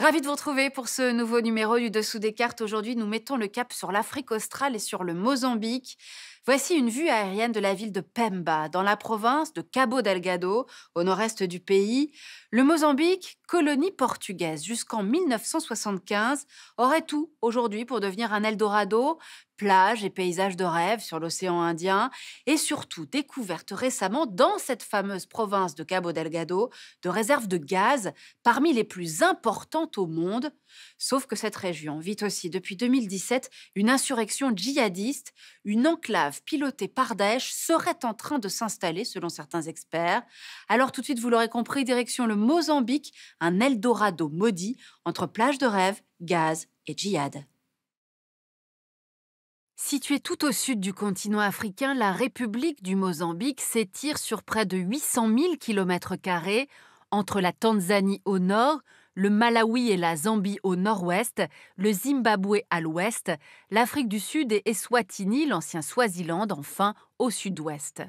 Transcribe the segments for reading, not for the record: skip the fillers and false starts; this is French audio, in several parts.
Ravi de vous retrouver pour ce nouveau numéro du Dessous des cartes. Aujourd'hui, nous mettons le cap sur l'Afrique australe et sur le Mozambique. Voici une vue aérienne de la ville de Pemba, dans la province de Cabo Delgado, au nord-est du pays. Le Mozambique, colonie portugaise jusqu'en 1975, aurait tout aujourd'hui pour devenir un Eldorado, plages et paysages de rêve sur l'océan Indien, et surtout découverte récemment dans cette fameuse province de Cabo Delgado de réserves de gaz parmi les plus importantes au monde. Sauf que cette région vit aussi depuis 2017 une insurrection djihadiste. Une enclave pilotée par Daesh serait en train de s'installer selon certains experts. Alors tout de suite, vous l'aurez compris, direction le Mozambique, un Eldorado maudit entre plages de rêve, gaz et djihad. Située tout au sud du continent africain, la République du Mozambique s'étire sur près de 800 000 km² entre la Tanzanie au nord, le Malawi et la Zambie au nord-ouest, le Zimbabwe à l'ouest, l'Afrique du Sud et Eswatini, l'ancien Swaziland, enfin au sud-ouest.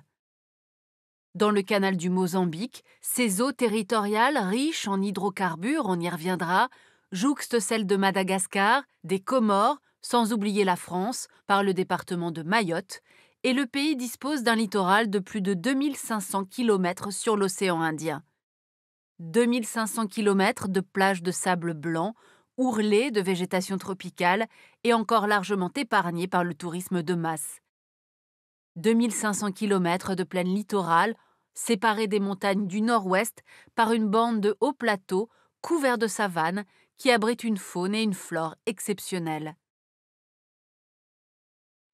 Dans le canal du Mozambique, ses eaux territoriales riches en hydrocarbures, on y reviendra, jouxtent celles de Madagascar, des Comores, sans oublier la France, par le département de Mayotte, et le pays dispose d'un littoral de plus de 2500 km sur l'océan Indien. 2500 km de plages de sable blanc, ourlées de végétation tropicale et encore largement épargnées par le tourisme de masse. 2500 km de plaine littorale, séparée des montagnes du nord-ouest par une bande de hauts plateaux couverts de savanes qui abritent une faune et une flore exceptionnelles.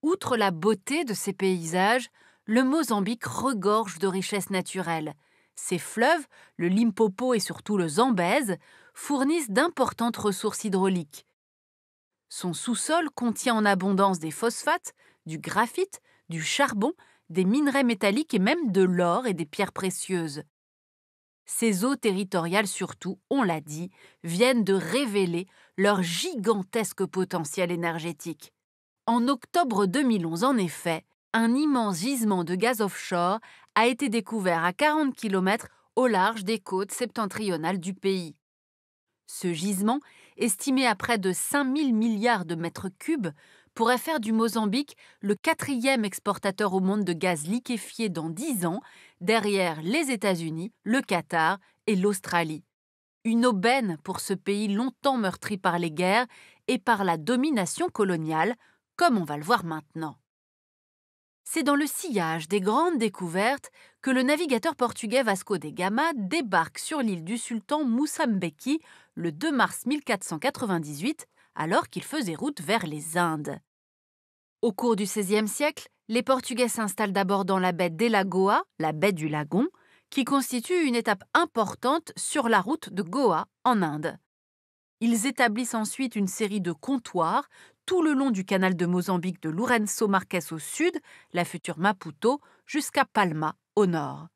Outre la beauté de ces paysages, le Mozambique regorge de richesses naturelles. Ses fleuves, le Limpopo et surtout le Zambèze, fournissent d'importantes ressources hydrauliques. Son sous-sol contient en abondance des phosphates, du graphite, du charbon, des minerais métalliques et même de l'or et des pierres précieuses. Ces eaux territoriales surtout, on l'a dit, viennent de révéler leur gigantesque potentiel énergétique. En octobre 2011, en effet, un immense gisement de gaz offshore a été découvert à 40 km au large des côtes septentrionales du pays. Ce gisement, estimé à près de 5000 milliards de mètres cubes, pourrait faire du Mozambique le 4e exportateur au monde de gaz liquéfié dans 10 ans, derrière les États-Unis, le Qatar et l'Australie. Une aubaine pour ce pays longtemps meurtri par les guerres et par la domination coloniale, comme on va le voir maintenant. C'est dans le sillage des grandes découvertes que le navigateur portugais Vasco de Gama débarque sur l'île du sultan Moussa Mbeki le 2 mars 1498, alors qu'il faisait route vers les Indes. Au cours du XVIe siècle, les Portugais s'installent d'abord dans la baie d'Elagoa, la baie du Lagon, qui constitue une étape importante sur la route de Goa en Inde. Ils établissent ensuite une série de comptoirs tout le long du canal de Mozambique de Lourenço Marques au sud, la future Maputo, jusqu'à Palma au nord.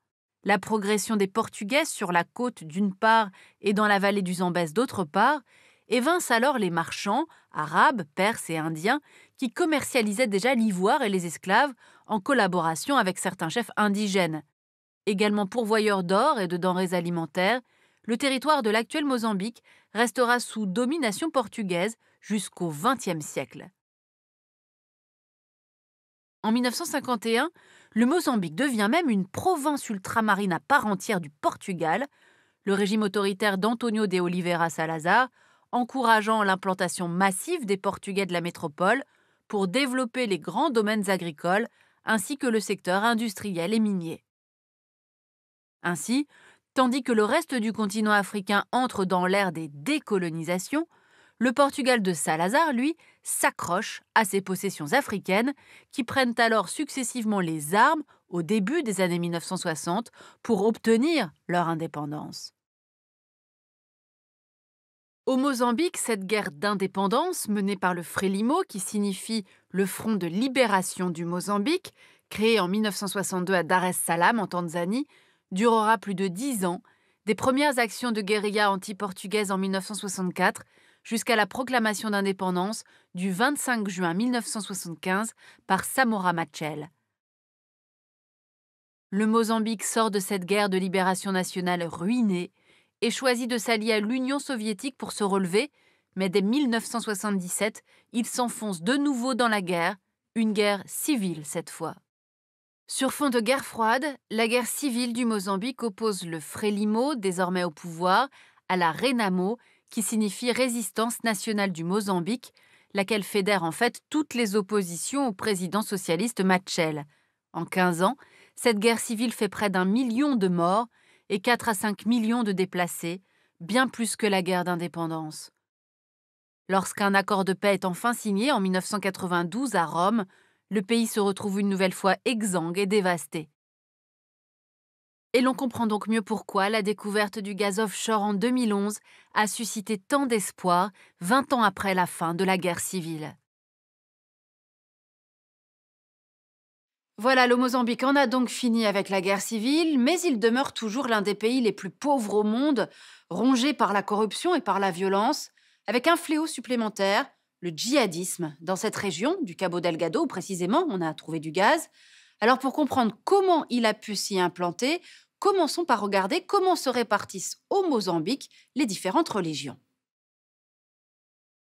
La progression des Portugais sur la côte d'une part et dans la vallée du Zambèze d'autre part évince alors les marchands, arabes, perses et indiens, qui commercialisaient déjà l'ivoire et les esclaves en collaboration avec certains chefs indigènes. Également pourvoyeur d'or et de denrées alimentaires, le territoire de l'actuel Mozambique restera sous domination portugaise jusqu'au XXe siècle. En 1951, le Mozambique devient même une province ultramarine à part entière du Portugal, le régime autoritaire d'António de Oliveira Salazar encourageant l'implantation massive des Portugais de la métropole pour développer les grands domaines agricoles ainsi que le secteur industriel et minier. Ainsi, tandis que le reste du continent africain entre dans l'ère des décolonisations, le Portugal de Salazar, lui, s'accroche à ses possessions africaines qui prennent alors successivement les armes au début des années 1960 pour obtenir leur indépendance. Au Mozambique, cette guerre d'indépendance menée par le Frélimo, qui signifie le Front de libération du Mozambique, créé en 1962 à Dar es Salaam en Tanzanie, durera plus de 10 ans, des premières actions de guérilla anti-portugaise en 1964 jusqu'à la proclamation d'indépendance du 25 juin 1975 par Samora Machel. Le Mozambique sort de cette guerre de libération nationale ruiné et choisit de s'allier à l'Union soviétique pour se relever, mais dès 1977, il s'enfonce de nouveau dans la guerre, une guerre civile cette fois. Sur fond de guerre froide, la guerre civile du Mozambique oppose le Frelimo, désormais au pouvoir, à la Renamo, qui signifie Résistance nationale du Mozambique, laquelle fédère en fait toutes les oppositions au président socialiste Machel. En 15 ans, cette guerre civile fait près d'1 million de morts et 4 à 5 millions de déplacés, bien plus que la guerre d'indépendance. Lorsqu'un accord de paix est enfin signé en 1992 à Rome, le pays se retrouve une nouvelle fois exsangue et dévasté. Et l'on comprend donc mieux pourquoi la découverte du gaz offshore en 2011 a suscité tant d'espoir 20 ans après la fin de la guerre civile. Voilà, le Mozambique en a donc fini avec la guerre civile, mais il demeure toujours l'un des pays les plus pauvres au monde, rongé par la corruption et par la violence, avec un fléau supplémentaire, le djihadisme. Dans cette région, du Cabo Delgado où précisément on a trouvé du gaz. Alors pour comprendre comment il a pu s'y implanter, commençons par regarder comment se répartissent au Mozambique les différentes religions.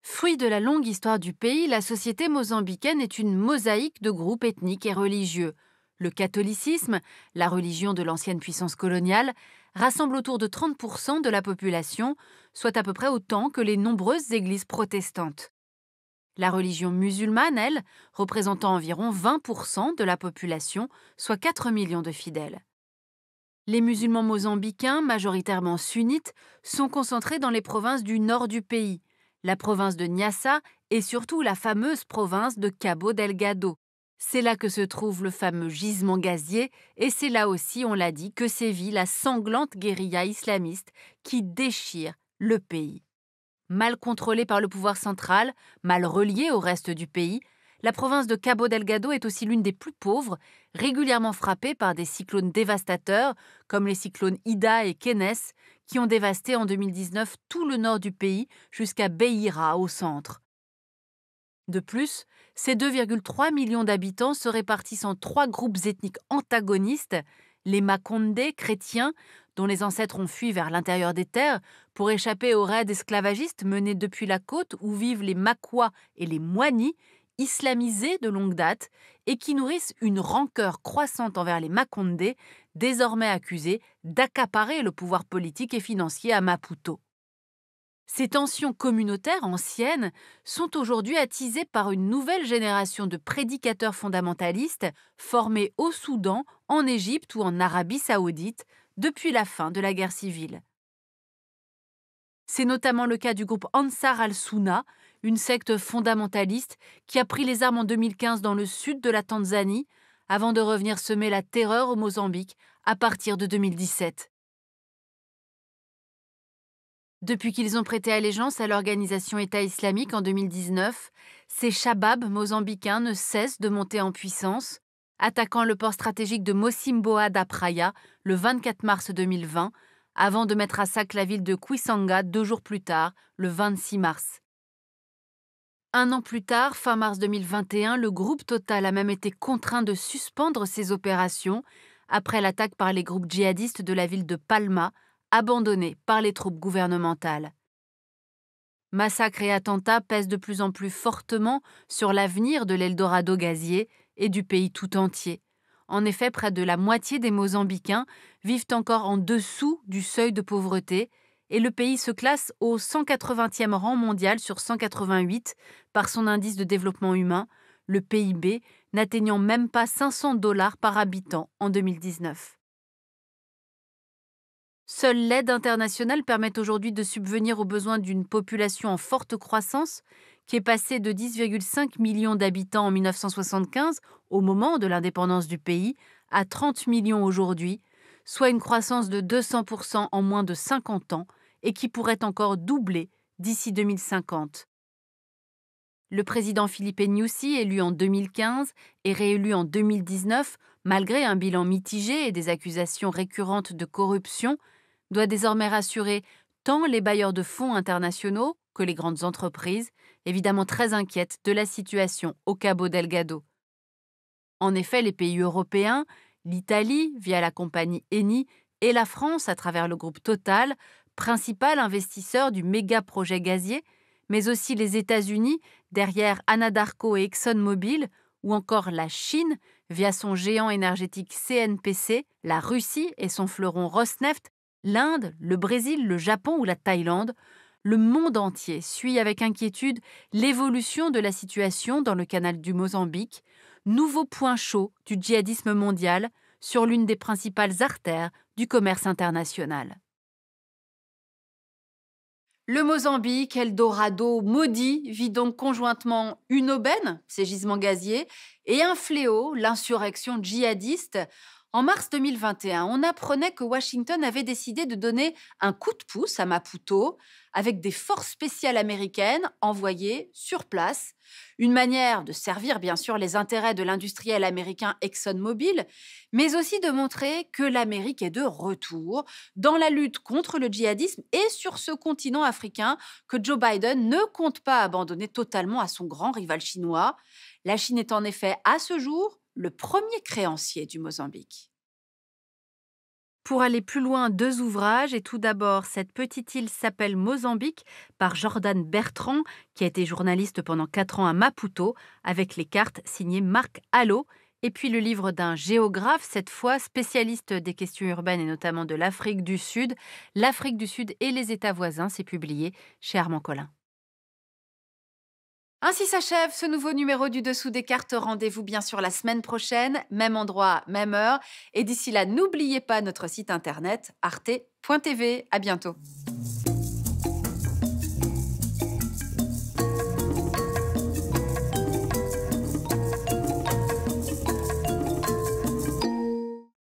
Fruit de la longue histoire du pays, la société mozambicaine est une mosaïque de groupes ethniques et religieux. Le catholicisme, la religion de l'ancienne puissance coloniale, rassemble autour de 30% de la population, soit à peu près autant que les nombreuses églises protestantes. La religion musulmane, elle, représentant environ 20% de la population, soit 4 millions de fidèles. Les musulmans mozambicains, majoritairement sunnites, sont concentrés dans les provinces du nord du pays, la province de Niassa et surtout la fameuse province de Cabo Delgado. C'est là que se trouve le fameux gisement gazier et c'est là aussi, on l'a dit, que sévit la sanglante guérilla islamiste qui déchire le pays. Mal contrôlée par le pouvoir central, mal reliée au reste du pays, la province de Cabo Delgado est aussi l'une des plus pauvres, régulièrement frappée par des cyclones dévastateurs comme les cyclones Ida et Kenes, qui ont dévasté en 2019 tout le nord du pays jusqu'à Beira au centre. De plus, ces 2,3 millions d'habitants se répartissent en 3 groupes ethniques antagonistes, les Makondé chrétiens, dont les ancêtres ont fui vers l'intérieur des terres pour échapper aux raids esclavagistes menés depuis la côte où vivent les Makwa et les Moignis, islamisés de longue date et qui nourrissent une rancœur croissante envers les Makondé, désormais accusés d'accaparer le pouvoir politique et financier à Maputo. Ces tensions communautaires anciennes sont aujourd'hui attisées par une nouvelle génération de prédicateurs fondamentalistes formés au Soudan, en Égypte ou en Arabie saoudite depuis la fin de la guerre civile. C'est notamment le cas du groupe Ansar al-Sunna, une secte fondamentaliste qui a pris les armes en 2015 dans le sud de la Tanzanie avant de revenir semer la terreur au Mozambique à partir de 2017. Depuis qu'ils ont prêté allégeance à l'organisation État islamique en 2019, ces Shabab mozambicains ne cessent de monter en puissance, attaquant le port stratégique de Mocimboa da Praia le 24 mars 2020, avant de mettre à sac la ville de Cuiçanga 2 jours plus tard, le 26 mars. Un an plus tard, fin mars 2021, le groupe Total a même été contraint de suspendre ses opérations après l'attaque par les groupes djihadistes de la ville de Palma, abandonnée par les troupes gouvernementales. Massacres et attentats pèsent de plus en plus fortement sur l'avenir de l'Eldorado gazier et du pays tout entier. En effet, près de la moitié des Mozambicains vivent encore en dessous du seuil de pauvreté et le pays se classe au 180e rang mondial sur 188 par son indice de développement humain, le PIB, n'atteignant même pas $500 par habitant en 2019. Seule l'aide internationale permet aujourd'hui de subvenir aux besoins d'une population en forte croissance, qui est passée de 10,5 millions d'habitants en 1975, au moment de l'indépendance du pays, à 30 millions aujourd'hui, soit une croissance de 200% en moins de 50 ans et qui pourrait encore doubler d'ici 2050. Le président Filipe Nyusi, élu en 2015 et réélu en 2019, malgré un bilan mitigé et des accusations récurrentes de corruption, doit désormais rassurer tant les bailleurs de fonds internationaux que les grandes entreprises, évidemment très inquiètes de la situation au Cabo Delgado. En effet, les pays européens, l'Italie via la compagnie Eni et la France à travers le groupe Total principal investisseur du méga projet gazier, mais aussi les États-Unis, derrière Anadarko et ExxonMobil, ou encore la Chine, via son géant énergétique CNPC, la Russie et son fleuron Rosneft, l'Inde, le Brésil, le Japon ou la Thaïlande, le monde entier suit avec inquiétude l'évolution de la situation dans le canal du Mozambique, nouveau point chaud du djihadisme mondial sur l'une des principales artères du commerce international. Le Mozambique, Eldorado maudit, vit donc conjointement une aubaine, ces gisements gaziers, et un fléau, l'insurrection djihadiste. En mars 2021, on apprenait que Washington avait décidé de donner un coup de pouce à Maputo avec des forces spéciales américaines envoyées sur place. Une manière de servir bien sûr les intérêts de l'industriel américain ExxonMobil, mais aussi de montrer que l'Amérique est de retour dans la lutte contre le djihadisme et sur ce continent africain que Joe Biden ne compte pas abandonner totalement à son grand rival chinois. La Chine est en effet, à ce jour, le premier créancier du Mozambique. Pour aller plus loin, 2 ouvrages. Et tout d'abord, Cette petite île s'appelle Mozambique par Jordan Bertrand, qui a été journaliste pendant 4 ans à Maputo, avec les cartes signées Marc Allot. Et puis le livre d'un géographe, cette fois spécialiste des questions urbaines et notamment de l'Afrique du Sud. L'Afrique du Sud et les États voisins, c'est publié chez Armand Collin. Ainsi s'achève ce nouveau numéro du Dessous des cartes. Rendez-vous bien sûr la semaine prochaine, même endroit, même heure. Et d'ici là, n'oubliez pas notre site internet arte.tv. À bientôt.